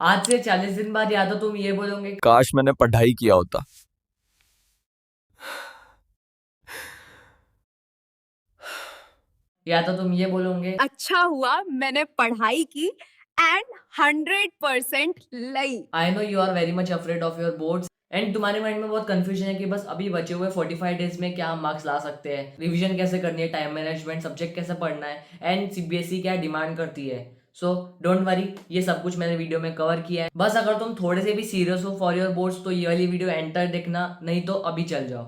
आज से 40 दिन बाद या तो तुम ये बोलोगे काश मैंने पढ़ाई किया होता। या तो तुम ये बोलोगे अच्छा हुआ मैंने पढ़ाई की एंड 100% लई। I know you are very much afraid of your boards and तुम्हारे माइंड में बहुत कंफ्यूजन है कि बस अभी बचे हुए 45 डेज में क्या मार्क्स ला सकते हैं, रिवीजन कैसे करनी है, टाइम मैनेजमेंट, सब्जेक्ट कैसे पढ़ना है एंड सीबीएसई क्या डिमांड करती है। सो डोंट वरी, ये सब कुछ मैंने वीडियो में कवर किया है। बस अगर तुम थोड़े से भी सीरियस हो फॉर योर बोर्ड्स तो ये वाली वीडियो एंटर देखना, नहीं तो अभी चल जाओ।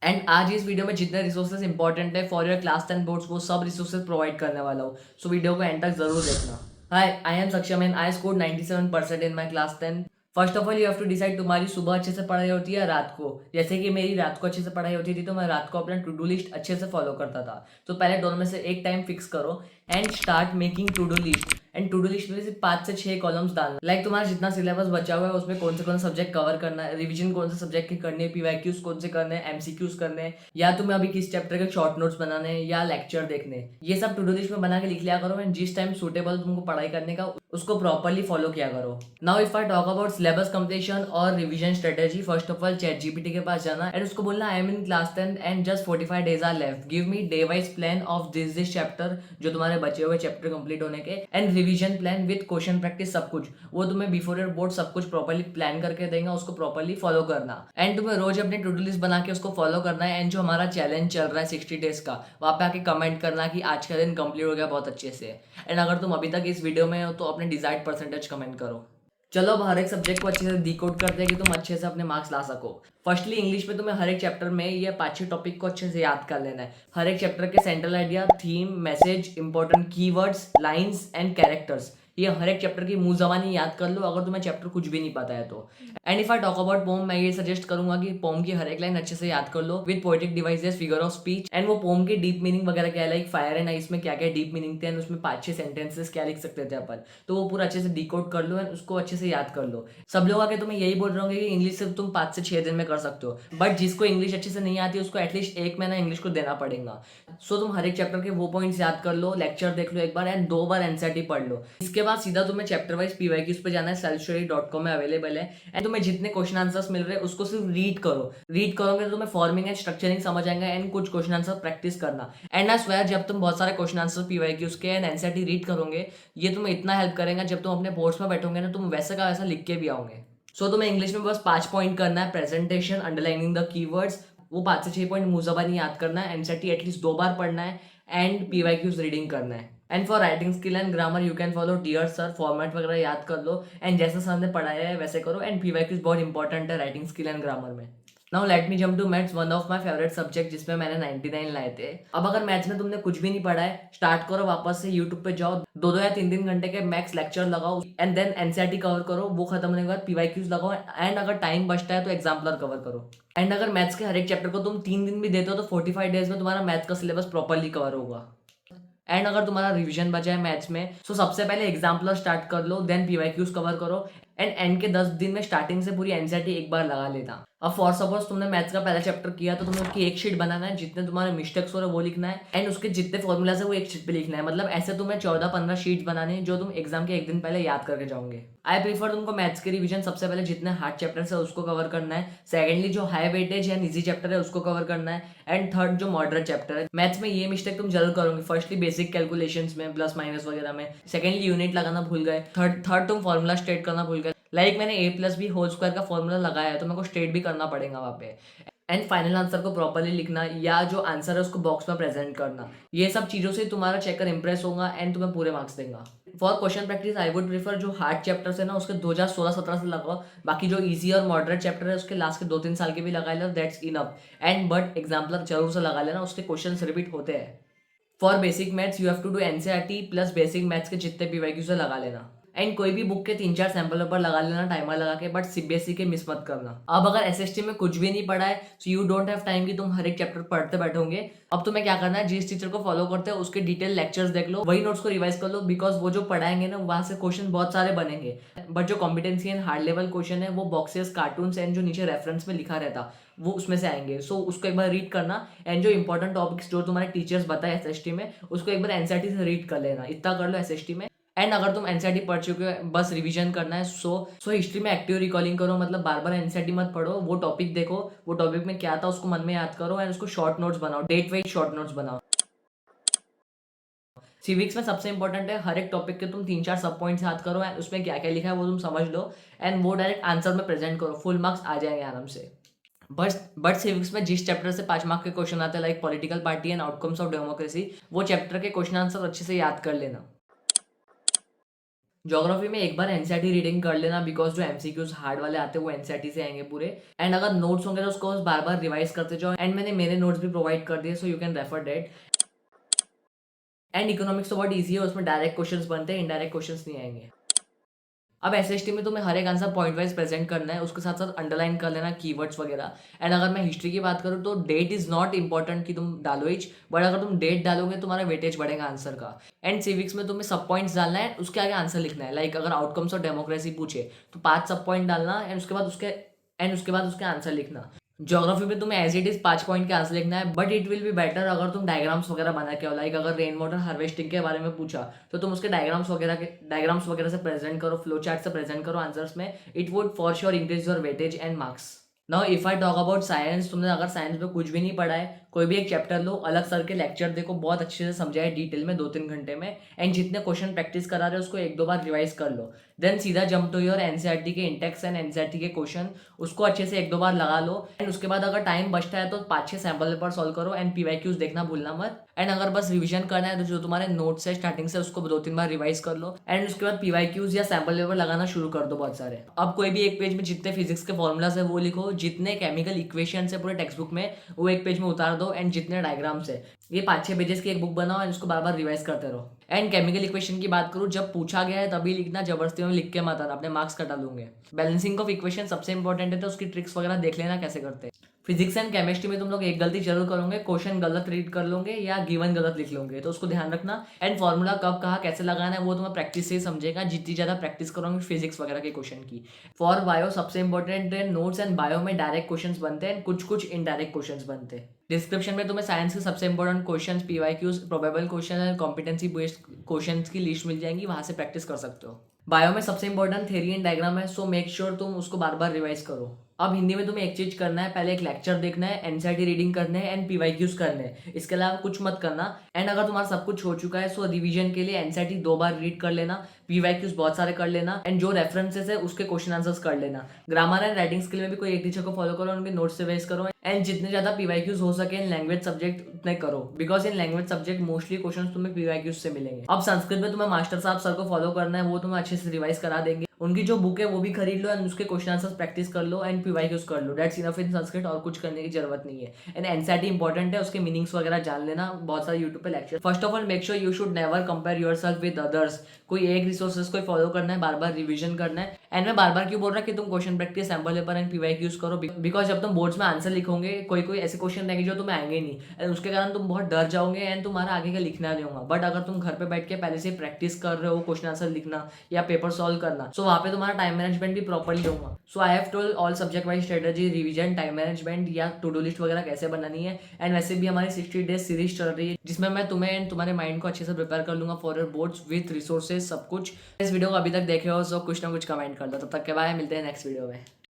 एंड आज इस वीडियो में जितने रिसोर्सेज इंपॉर्टेंट है फॉर योर क्लास 10 बोर्ड्स वो सब रिसोर्सेज प्रोवाइड करने वाला हूँ। सो वीडियो को एंड तक जरूर देखना। हाय, I am Saksham and I scored 97% in my class 10। First of all you have to decide तुम्हारी सुबह अच्छे से पढ़ाई होती है या रात को। जैसे कि मेरी रात को अच्छे से पढ़ाई होती थी तो मैं रात को अपना टू डू लिस्ट अच्छे से फॉलो करता था। तो पहले दोनों में से एक टाइम फिक्स करो and start making to do list. And to do list में सिर्फ 5 से 6 कॉलम्स डालना, लाइक तुम्हारा जितना सिलेबस बचा हुआ है उसमें कौन से सब्जेक्ट कवर करना है, रिवीजन कौन से सब्जेक्ट के करने हैं, पीवाईक्यूज कौन से करने हैं, एमसीक्यूज करने हैं, या तुम्हें अभी किस चैप्टर के शॉर्ट नोट्स बनाने हैं या लेक्चर देखने हैं। ये सब टू डू लिस्ट में बना के लिख लिया करो एंड जिस टाइम सुटेबल तुमको पढ़ाई करने का उसको प्रॉपरली फॉलो किया करो। Now if I talk about syllabus completion और revision strategy, first of all ChatGPT के पास जाना एंड उसको बोलना I am in class 10 and just 45 days are left, give me day wise plan of this chapter, जो तुम्हारे बचे हुए चैप्टर कंप्लीट होने के, and revision plan with question practice, सब कुछ वो तुम्हें बिफोर योर बोर्ड सब कुछ प्रॉपरली प्लान करके देंगे, उसको प्रॉपरली फॉलो करना। एंड तुम्हें रोज अपनी टू डू लिस्ट बना के उसको फॉलो करना है। एंड जो हमारा चैलेंज चल रहा है 60 डेज का, वहाँ पे आके कमेंट करना कि आज का दिन कंप्लीट हो गया बहुत अच्छे से। एंड अगर तुम अभी तक इस वीडियो में हो तो अपने डिजायर्ड परसेंटेज कमेंट करो। चलो अब हर एक सब्जेक्ट को अच्छे से डिकोड करते हैं कि तुम अच्छे से अपने मार्क्स ला सको। फर्स्टली इंग्लिश में तुम्हें हर एक चैप्टर में ये 5-6 टॉपिक को अच्छे से याद कर लेना है। हर एक चैप्टर के central idea, theme, message, important keywords, lines and characters, ये हर एक चैप्टर की मुंह जबानी याद कर लो अगर तुम्हें चैप्टर कुछ भी नहीं पता है तो। And if I talk about poem, मैं ये सजेस्ट करूंगा कि पोम की हर एक लाइन अच्छे से याद कर लो with poetic devices, figure of speech, and वो पोम के डीप मीनिंग वगैरह क्या है, लाइक फायर एंड आइस में क्या क्या डीप मीनिंग थे एंड उसमें 5-6 सेंटेंसेस क्या लिख सकते थे अपन, तो वो पूरा अच्छे से डिकोड कर लो एंड उसको अच्छे से याद कर लो। सब लोग आके तुम्हें यही बोल रहे होंगे कि इंग्लिश सिर्फ तुम 5 से 6 दिन में कर सकते हो, बट जिसको इंग्लिश अच्छे से नहीं आती उसको एटलीस्ट 1 महीना इंग्लिश को देना पड़ेगा। सो तुम हर एक चैप्टर के वो पॉइंट्स याद कर लो, लेक्चर देख लो एक बार एंड 2 बार एनसीईआरटी पढ़ लो। इसके बाद सीधा तुम्हें चैप्टर वाइज पीवाईक्यूज पे जाना है, selfstudy.com में अवेलेबल है। एंड तुम्हें जितने क्वेश्चन आंसर्स मिल रहे हैं उसको सिर्फ रीड करो। रीड करोगे तो तुम्हें फॉर्मिंग एंड स्ट्रक्चरिंग समझ आएगा एंड कुछ क्वेश्चन आंसर प्रैक्टिस करना। एंड आई स्वेयर जब तुम बहुत सारे क्वेश्चन आंसर पीवाईक्यूज के एंड एनसीईआरटी रीड करोगे, ये तुम्हें इतना हेल्प करेगा जब तुम अपने बोर्ड्स में बैठोगे ना, तुम वैसे का वैसा लिख के भी आओगे। सो तुम्हें इंग्लिश में बस 5 पॉइंट करना है, प्रेजेंटेशन, अंडरलाइनिंग द कीवर्ड्स, वो 5 से 6 पॉइंट मुंह याद करना है, एनसीईआरटी एटलीस्ट 2 बार पढ़ना है एंड पीवाईक्यूज रीडिंग करना है। And for writing skill and grammar you can follow dear sir, format वगैरह याद कर लो एंड जैसे सर ने पढ़ाया है वैसे करो। एंड पीवाईक्यूज बहुत इंपॉर्टेंट है राइटिंग स्किल एंड ग्रामर में। Now let me jump to maths, one of my favourite subject जिसमें मैंने 99 लाए थे। अब अगर मैथ्स में तुमने कुछ भी नहीं पढ़ा है, स्टार्ट करो वापस से यूट्यूब पे जाओ, 2-2 या 3-3 घंटे के मैक्स लेक्चर लगाओ एंड देन एनसीईआरटी कवर करो। वो खत्म होने के बाद पीवाईक्यूज लगाओ एंड अगर टाइम बचता है तो एग्जाम्पलर कवर करो। एंड अगर मैथ्स के हर एक चैप्टर को तुम 3 दिन भी देते हो तो 45 डेज में तुम्हारा मैथ्स का सिलेबस प्रॉपरली कवर होगा। एंड अगर तुम्हारा रिवीजन बचा है मैथ्स में, तो सबसे पहले एग्जाम्पलर स्टार्ट कर लो, देन पीवाईक्यूज कवर करो एंड एंड के 10 दिन में स्टार्टिंग से पूरी एनसीईआरटी एक बार लगा लेना। अब फॉर सपोज तुमने मैथ्स का पहला चैप्टर किया तो तुम्हें उसकी एक शीट बनाना है, जितने तुम्हारे मिस्टेक्स हो रहे वो लिखना है एंड उसके जितने फॉर्मूलाज है वो एक शीट पे लिखना है। मतलब ऐसे तुम्हें 14-15 शीट बनाने हैं जो तुम एग्जाम के एक दिन पहले याद करके जाओगे। आई प्रीफर तुमको मैथ्स के रिवीजन सबसे पहले जितने हार्ड चैप्टर्स है उसको कवर करना है, सेकेंडली जो high weightage and easy chapter है उसको कवर करना है, एंड थर्ड जो मॉडरेट चैप्टर है। मैथ्स में ये मिस्टेक तुम जरूर करोगे, फर्स्टली बेसिक कैलकुलेशंस में, प्लस माइनस वगैरह में, सेकेंडली यूनिट लगाना भूल गए, थर्ड तुम फॉर्मूला स्टेट करना भूल गए, लाइक मैंने a plus B whole square का फॉर्मूला लगाया है तो मेरे को स्टेट भी करना पड़ेगा वहाँ पे। एंड फाइनल आंसर को प्रॉपरली लिखना या जो आंसर है उसको बॉक्स में प्रेजेंट करना। ये सब चीज़ों से तुम्हारा चेकर इंप्रेस होगा एंड तुम्हें पूरे मार्क्स देगा। For question practice I would prefer जो हार्ड चैप्टर्स है ना उसके 2016-17 से लगाओ, बाकी जो इजी और मॉडरेट चैप्टर है उसके लास्ट के 2-3 साल के भी लगा लेना, that's enough. And but exemplar जरूर से लगा लेना, उसके क्वेश्चन रिपीट होते हैं। For basic maths you have to do NCERT plus basic maths के जितने पीवाईक्यू से लगा लेना एंड कोई भी बुक के 3-4 सैंपल पेपर लगा लेना टाइमर लगा के, बट सीबीएसई के मिस मत करना। अब अगर एसएसटी में कुछ भी नहीं पढ़ा है so you don't have time कि तुम हर एक चैप्टर पढ़ते बैठोगे। अब तुम्हें क्या करना है, जिस टीचर को फॉलो करते हैं उसके डिटेल लेक्चर्स देख लो, वही नोट्स को रिवाइज कर लो, बिकॉज वो जो पढ़ाएंगे ना वहां से क्वेश्चन बहुत सारे बनेंगे, बट जो competency and hard level question है वो बॉक्सेस, कार्टून्स एंड जो नीचे रेफरेंस में लिखा रहता वो उसमें से आएंगे। सो उसको एक बार रीड करना एंड जो इंपॉर्टेंट टॉपिक्स जो तुम्हारे टीचर्स बताए एसएसटी में उसको एक बार एनसीईआरटी से रीड कर लेना, इतना कर लो एसएसटी में। एंड अगर तुम एनसीईआरटी पढ़ चुके हो, बस रिवीजन करना है, सो हिस्ट्री में एक्टिव रिकॉलिंग करो, मतलब बार बार एनसीईआरटी मत पढ़ो, वो टॉपिक देखो, वो टॉपिक में क्या था उसको मन में याद करो एंड उसको शॉर्ट नोट्स बनाओ, डेट वाइज शॉर्ट नोट्स बनाओ। सिविक्स में सबसे इंपॉर्टेंट है हर एक टॉपिक के तुम 3-4 सब पॉइंट्स याद करो एंड उसमें क्या क्या लिखा है वो तुम समझ लो एंड वो डायरेक्ट आंसर में प्रेजेंट करो, फुल मार्क्स आ जाएंगे आराम से। बट सिविक्स में जिस चैप्टर से 5 मार्क के क्वेश्चन आते हैं, like political party and outcomes of democracy, वो चैप्टर के क्वेश्चन आंसर अच्छे से याद कर लेना। ज्योग्राफी में एक बार एनसीईआरटी रीडिंग कर लेना, बिकॉज जो एमसीक्यूज हार्ड वाले आते हैं वो एनसीईआरटी से आएंगे पूरे। एंड अगर नोट्स होंगे तो उसको बार बार रिवाइज करते जाओ एंड मैंने मेरे नोट्स भी प्रोवाइड कर दिए, so you can refer that. And economics तो बहुत ईजी है, उसमें डायरेक्ट क्वेश्चंस बनते हैं, इनडायरेक्ट क्वेश्चंस नहीं आएंगे। अब एसएसटी में तुम्हें हर एक आंसर पॉइंट वाइज प्रेजेंट करना है, उसके साथ साथ अंडरलाइन कर लेना कीवर्ड्स वगैरह। एंड अगर मैं हिस्ट्री की बात करूँ तो डेट इज नॉट इंपॉर्टेंट कि तुम डालो इच, बट अगर तुम डेट डालोगे तुम्हारा वेटेज बढ़ेगा आंसर का। एंड सिविक्स में तुम्हें सब पॉइंट्स डालना है, उसके आगे आंसर लिखना है, लाइक अगर आउटकम्स ऑफ डेमोक्रेसी पूछे तो 5 सब पॉइंट डालना एंड उसके बाद उसके आंसर लिखना। ज्योग्राफी में तुम्हें एज इट इज 5 पॉइंट के आंसर लिखना है, but it will be better अगर तुम डायग्राम्स वगैरह बना के हो, लाइक अगर रेन वाटर हार्वेस्टिंग के बारे में पूछा तो तुम उसके डायग्राम्स वगैरह से प्रेजेंट करो, फ्लो चार्ट से प्रेजेंट करो आंसर्स में। It would for sure increase your weightage and marks. Now if I talk about science, तुमने अगर साइंस में कुछ भी नहीं पढ़ा है, कोई भी एक चैप्टर लो, अलग सर के लेक्चर देखो, बहुत अच्छे से समझाए डिटेल में 2-3 घंटे में, एंड जितने क्वेश्चन प्रैक्टिस करा रहे हो उसको 1-2 बार रिवाइज कर लो। देन सीधा जंप टू योर एनसीईआरटी के इंटेक्स एंड एनसीईआरटी के क्वेश्चन, उसको अच्छे से 1-2 बार लगा लो। एंड उसके बाद अगर टाइम बचता है तो 5-6 सैम्पल पेपर सॉल्व करो एंड पीवाईक्यूज देखना भूलना मत। एंड अगर बस रिवीजन करना है तो जो तुम्हारे नोट्स है स्टार्टिंग से उसको 2-3 बार रिवाइज कर लो एंड उसके बाद पीवाईक्यूज या सैम्पल पेपर लगाना शुरू कर दो बहुत सारे। अब कोई भी एक पेज में जितने फिजिक्स के फॉर्मूलाज है वो लिखो, जितने केमिकल इक्वेशन है पूरे टेक्स्ट बुक में वो एक पेज में उतार दो, एंड जितने डायग्राम्स है ये 5-6 पेजेस की एक बुक बनाओ एंड उसको बार बार रिवाइज करते रहो। एंड केमिकल इक्वेशन की बात करूँ, जब पूछा गया है तभी लिखना, जबरदस्ती में लिख के मत आना, अपने मार्क्स कटा लूंगे। बैलेंसिंग ऑफ इक्वेशन सबसे इंपॉर्टेंट है, तो उसकी ट्रिक्स वगैरह देख लेना कैसे करते हैं। फिजिक्स एंड केमिस्ट्री में तुम लोग एक गलती जरूर करोगे, क्वेश्चन गलत रीड कर लोगे या गिवन गलत लिख लोगे, तो उसको ध्यान रखना। एंड फॉर्मूला कब कहाँ कैसे लगाना है वो तुम्हें प्रैक्टिस से ही समझेगा, जितनी ज्यादा प्रैक्टिस करोगे फिजिक्स वगैरह के क्वेश्चन की। फॉर बायो सबसे इंपॉर्टेंट है नोट्स, एंड बायो में डायरेक्ट क्वेश्चन बनते हैं, कुछ इनडायरेक्ट क्वेश्चन बनते हैं। डिस्क्रिप्शन में तुम्हें साइंस के सबसे important questions, PYQs, probable question and competency based questions की लिस्ट मिल जाएंगी, वहां से प्रैक्टिस कर सकते हो। बायो में सबसे इंपॉर्टेंट थ्योरी एंड डायग्राम है, सो मेक श्योर तुम उसको बार बार रिवाइज करो। अब हिंदी में तुम्हें एक चीज करना है, पहले एक लेक्चर देखना है, एनसीईआरटी रीडिंग करने है एंड पीवाईक्यूज करने हैं, इसके अलावा कुछ मत करना। एंड अगर तुम्हारा सब कुछ हो चुका है सो रिवीजन के लिए एनसीईआरटी 2 बार रीड कर लेना, पीवाईक्यूज बहुत सारे कर लेना एंड जो रेफरेंसेस है उसके क्वेश्चन आंसर्स कर लेना। ग्रामर एंड राइटिंग स्किल में भी कोई एक टीचर को फॉलो करो, उनके नोट्स रिवाइज करो एंड जितने ज्यादा पीवाईक्यूज हो सके इन लैंग्वेज सब्जेक्ट उतने करो, because in language subject mostly question तुम्हें पीवाईक्यूज से मिलेंगे। अब संस्कृत में तुम्हें मास्टर साहब सर को फॉलो करना है, वो तुम्हें अच्छे से रिवाइज करा देंगे, उनकी जो बुक है वो भी खरीद लो एंड उसके क्वेश्चन आंसर्स प्रैक्टिस कर लो एंड पीवाईक्यूज कर लो। दैट्स इनफ इन संस्कृत, और कुछ करने की जरूरत नहीं है। एंड एनसीईआरटी इंपॉर्टेंट है, उसके मीनिंग्स वगैरह जान लेना, बहुत सारे यूट्यूब पे lecture. First of all make sure you should never compare yourself with others, कोई एक रिसोर्सेज को फॉलो करना है, बार बार रिवीजन करना है। एंड मैं बार बार क्यों बोल रहा कि तुम question practice, sample paper and PYQs करो, बिकॉज जब तुम बोर्ड्स में आंसर लिखोगे कोई ऐसे क्वेश्चन रहेंगे जो तुम्हें आएंगे नहीं एंड उसके कारण तुम बहुत डर जाओगे एंड तुम्हारा आगे का लिखना नहीं होगा। बट अगर तुम घर पे बैठ के पहले से प्रैक्टिस कर रहे हो क्वेश्चन आंसर लिखना या पेपर सॉल्व करना, सो वहाँ पे तुम्हारा टाइम मैनेजमेंट भी प्रॉपर्ली होगा। So I have told all subject wise strategy, revision, time management या टू डू लिस्ट वगैरह कैसे बनानी है। एंड वैसे भी हमारी 60 डेज सीरीज चल रही है, जिसमें मैं तुम्हें एंड तुम्हारे माइंड को अच्छे से प्रिपेयर कर लूंगा for your boards with resources सब कुछ। इस वीडियो को अभी तक देखे हो सो कुछ ना कुछ कमेंट कर दो, तब तक के बाय, मिलते हैं नेक्स्ट वीडियो में।